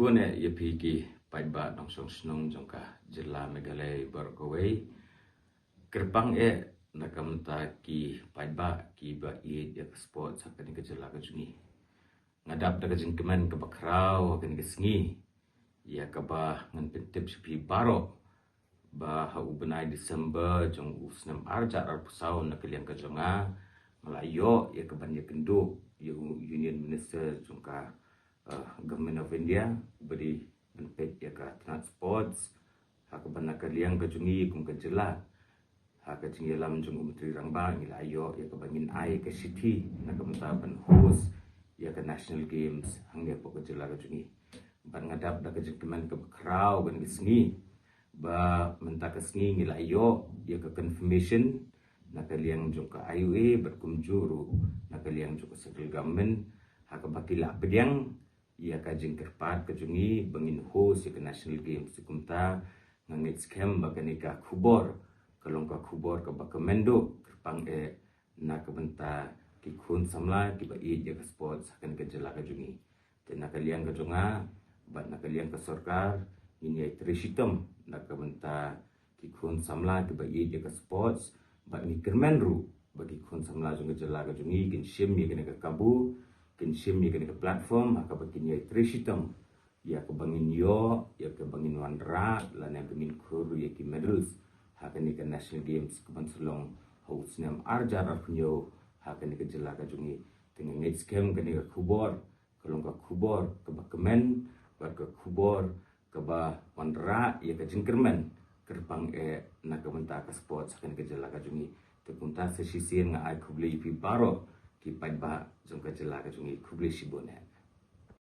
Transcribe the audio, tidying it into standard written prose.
Sibone ya pigi paiba nong song snong jongka jela Meghalaya Barkaway kerpang nakamta ki paiba ki ba ya sport sakani ke jela ke jungi ngadap daga jingkeman ke bakrau kan ke sengi ya ka ba ngan pentip sepi baro ba ha ubenai Desember jong usnam arja ar pusau nak liang ke jonga Melayu ya ke ban ya kendu ya Union Minister jongka Government of India beri benpet ya ka transports hak bana ka liang ka jungi kum ka jela hak ka jingi lam jung menteri rangba ngila ayo ya ka bangin ai ka city na ka mentaban host ya ka national games hangge po ka jela ka jungi ban ngadap da ka jingkeman ka crowd ban gisngi ba menta ka sngi ngila ayo ya ka confirmation na ka liang jung ka IUA berkumjuru na ka liang jung ka central government hak bakila pediang ia kajing kerpat kejungi bangin host ke national games kumta ngangit scam baganika kubor kalong ka kubor ka bakamendo kerpang na kabenta ki khun samla ki ba ya ka sports akan ke jela kajungi ten na kaliang kajunga bat na kaliang ka sarkar ini ai trisitam na kabenta ki khun samla ki ba ya ka sports bat ni kermenru bagi khun samla jung jela kajungi kin shim ni ka kabu kinsim ya ke platform haka bakin ya trisitam ya ke bangin yo ya ke bangin wandra lan ya bangin kuru ya ki medals haka ni ke national games ke banselong hausnam arjar arpunyo haka ni ke jela ka jungi dengan ngit scam ke ni ke kubor kalong ka kubor ke bakemen bar ke kubor ke ba wandra ya ke jingkermen kerpang na ke menta ka sports haka ni ke jela ka jungi tepunta sesisir nga ai kubli pi baro ki paiba jongka jela ka jungi kubli Sibone